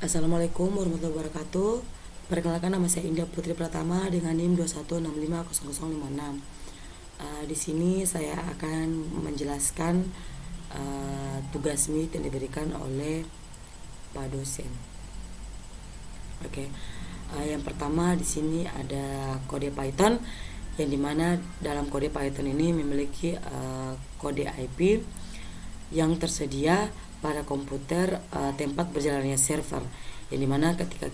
Assalamualaikum warahmatullahi wabarakatuh. Perkenalkan, nama saya Indah Putri Pratama dengan NIM 21650056. Di sini saya akan menjelaskan tugas MIT yang diberikan oleh Pak dosen. Oke. Yang pertama di sini ada kode Python, yang dimana dalam kode Python ini memiliki kode IP yang tersedia pada komputer tempat berjalannya server, yang dimana ketika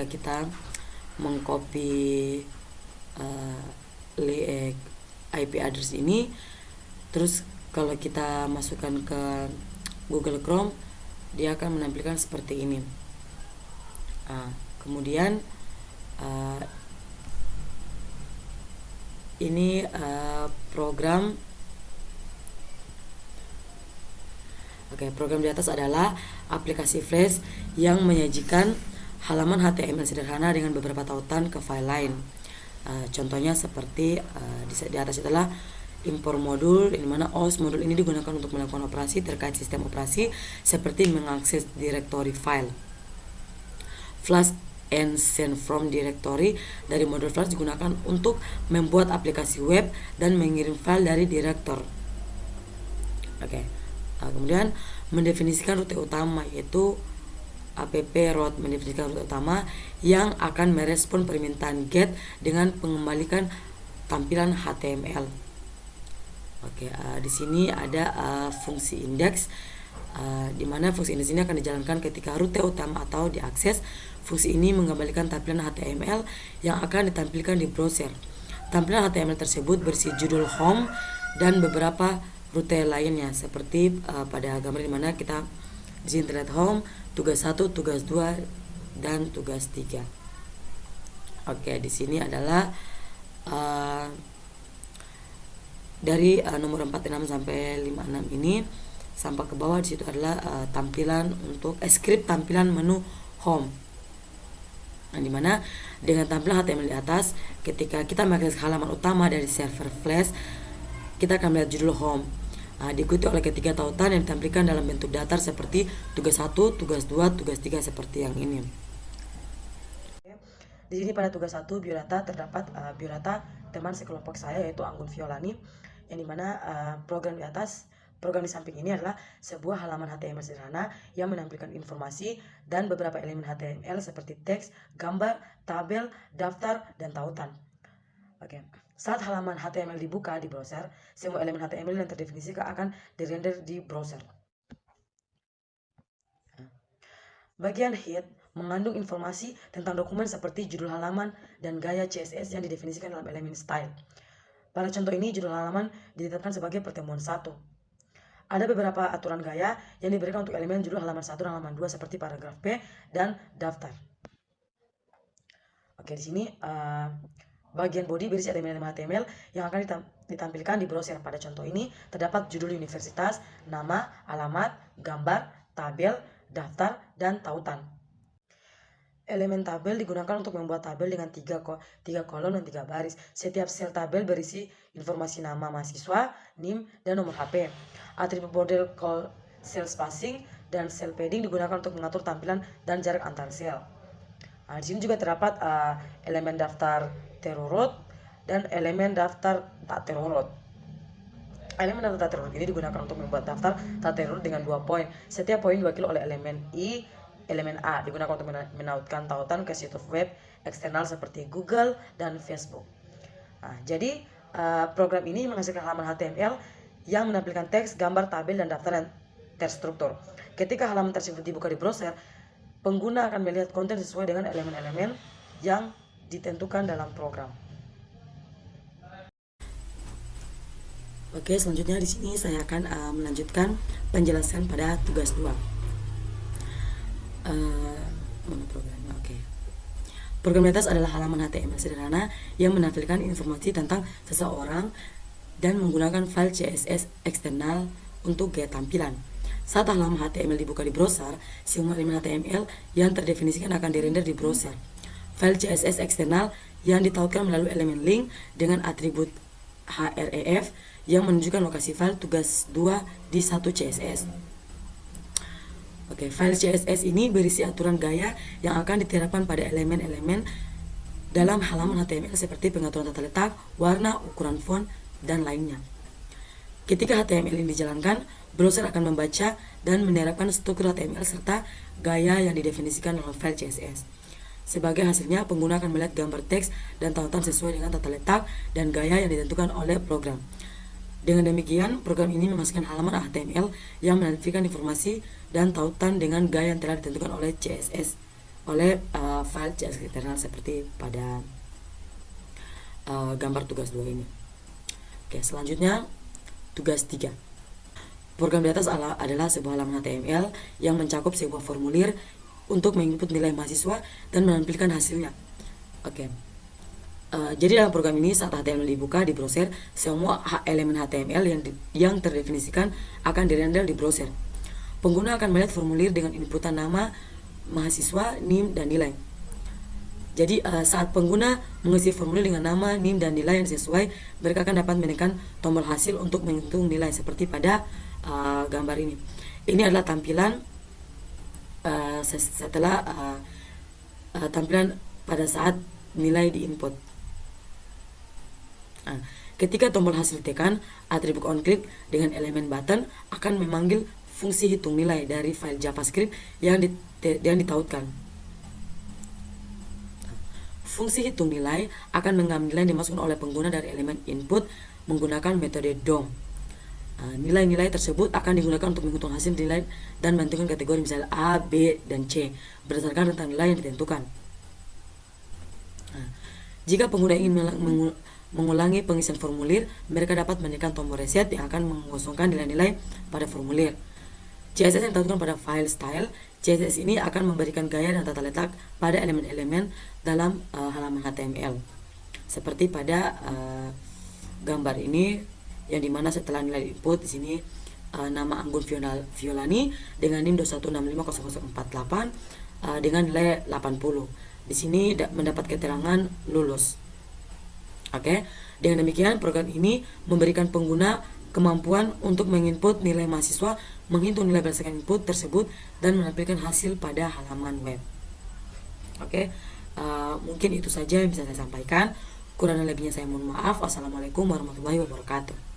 kita mengcopy IP address ini, terus kalau kita masukkan ke Google Chrome, dia akan menampilkan seperti ini. Kemudian ini program. Program di atas adalah aplikasi Flash yang menyajikan halaman HTML sederhana dengan beberapa tautan ke file lain. Contohnya seperti di atas adalah import modul, di mana OS modul ini digunakan untuk melakukan operasi terkait sistem operasi seperti mengakses directory file. Flash and send from directory dari modul Flash digunakan untuk membuat aplikasi web dan mengirim file dari direktor. Kemudian mendefinisikan rute utama, yaitu app route mendefinisikan rute utama yang akan merespon permintaan GET dengan mengembalikan tampilan HTML. Di sini ada fungsi index, di mana fungsi index ini akan dijalankan ketika rute utama atau diakses. Fungsi ini mengembalikan tampilan HTML yang akan ditampilkan di browser. Tampilan HTML tersebut berisi judul home dan beberapa rute lainnya, seperti pada gambar dimana kita di sini terlihat home, tugas 1, tugas 2, dan tugas 3. Di sini adalah dari nomor 46 sampai 56 ini sampai ke bawah. Di situ adalah tampilan untuk script tampilan menu home. Dimana dengan tampilan HTML di atas, ketika kita mengakses halaman utama dari server Flash, kita akan melihat judul home, diikuti oleh ketiga tautan yang ditampilkan dalam bentuk datar seperti tugas 1, tugas 2, tugas 3 seperti yang ini. Di sini pada tugas 1 biodata terdapat biodata teman sekelompok saya, yaitu Anggun Violani, yang dimana program di samping ini adalah sebuah halaman HTML sederhana yang menampilkan informasi dan beberapa elemen HTML seperti teks, gambar, tabel, daftar, dan tautan. Saat halaman HTML dibuka di browser, semua elemen HTML yang terdefinisi akan dirender di browser. Bagian head mengandung informasi tentang dokumen seperti judul halaman dan gaya CSS yang didefinisikan dalam elemen style. Pada contoh ini, judul halaman ditetapkan sebagai pertemuan 1. Ada beberapa aturan gaya yang diberikan untuk elemen judul halaman 1 dan halaman 2 seperti paragraf P dan daftar. Di sini bagian body berisi elemen-elemen HTML yang akan ditampilkan di browser. Pada contoh ini terdapat judul universitas, nama, alamat, gambar, tabel, daftar, dan tautan. Elemen tabel digunakan untuk membuat tabel dengan 3 kolom dan 3 baris. Setiap sel tabel berisi informasi nama mahasiswa, NIM, dan nomor HP. Atribut model cell spacing dan cell padding digunakan untuk mengatur tampilan dan jarak antar sel. Di sini juga terdapat elemen daftar terurut dan elemen daftar tak terurut. Elemen daftar tak terurut ini digunakan untuk membuat daftar tak terurut dengan 2 poin. Setiap poin diwakili oleh elemen I, elemen A digunakan untuk menautkan tautan ke situs web eksternal seperti Google dan Facebook. Jadi program ini menghasilkan halaman HTML yang menampilkan teks, gambar, tabel, dan daftar yang terstruktur. Ketika halaman tersebut dibuka di browser, pengguna akan melihat konten sesuai dengan elemen-elemen yang ditentukan dalam program. Selanjutnya di sini saya akan melanjutkan penjelasan pada tugas 2. Program di atas adalah halaman HTML sederhana yang menampilkan informasi tentang seseorang dan menggunakan file CSS eksternal untuk gaya tampilan. Saat halaman HTML dibuka di browser, semua elemen HTML yang terdefinisikan akan dirender di browser. File CSS eksternal yang ditautkan melalui elemen link dengan atribut href yang menunjukkan lokasi file tugas 2 di satu CSS. Oke, file CSS ini berisi aturan gaya yang akan diterapkan pada elemen-elemen dalam halaman HTML seperti pengaturan tata letak, warna, ukuran font, dan lainnya. Ketika HTML ini dijalankan, browser akan membaca dan menerapkan struktur HTML serta gaya yang didefinisikan dalam file CSS. Sebagai hasilnya, pengguna akan melihat gambar teks dan tautan sesuai dengan tata letak dan gaya yang ditentukan oleh program. Dengan demikian, program ini menghasilkan halaman HTML yang menampilkan informasi dan tautan dengan gaya yang telah ditentukan oleh CSS, oleh file CSS internal seperti pada gambar tugas 2 ini. Oke, selanjutnya tugas 3. Program di atas adalah sebuah halaman HTML yang mencakup sebuah formulir untuk menginput nilai mahasiswa dan menampilkan hasilnya. Oke. Jadi dalam program ini saat HTML dibuka di browser, semua elemen HTML yang terdefinisikan akan dirender di browser. Pengguna akan melihat formulir dengan inputan nama, mahasiswa, NIM, dan nilai. Jadi saat pengguna mengisi formulir dengan nama, NIM, dan nilai yang sesuai, mereka akan dapat menekan tombol hasil untuk menghitung nilai seperti pada gambar ini. Ini adalah tampilan setelah tampilan pada saat nilai diinput. Ketika tombol hasil ditekan, atribut onClick dengan elemen button akan memanggil fungsi hitung nilai dari file JavaScript yang ditautkan. Fungsi hitung nilai akan mengambil nilai yang dimasukkan oleh pengguna dari elemen input menggunakan metode DOM. Nilai-nilai tersebut akan digunakan untuk menghitung hasil nilai dan menentukan kategori misalnya A, B, dan C berdasarkan rentang nilai yang ditentukan. Jika pengguna ingin mengulangi pengisian formulir, mereka dapat menekan tombol reset yang akan mengosongkan nilai-nilai pada formulir. CSS yang ditentukan pada file style, CSS ini akan memberikan gaya dan tata letak pada elemen-elemen dalam halaman HTML. Seperti pada gambar ini, yang dimana setelah nilai input di sini nama Anggun Violani dengan NIM 216500048 dengan nilai 80. Di sini mendapat keterangan lulus. Oke, dengan demikian program ini memberikan pengguna kemampuan untuk menginput nilai mahasiswa, menghitung nilai berdasarkan input tersebut, dan menampilkan hasil pada halaman web. Oke, mungkin itu saja yang bisa saya sampaikan. Kurang lebihnya saya mohon maaf. Wassalamualaikum warahmatullahi wabarakatuh.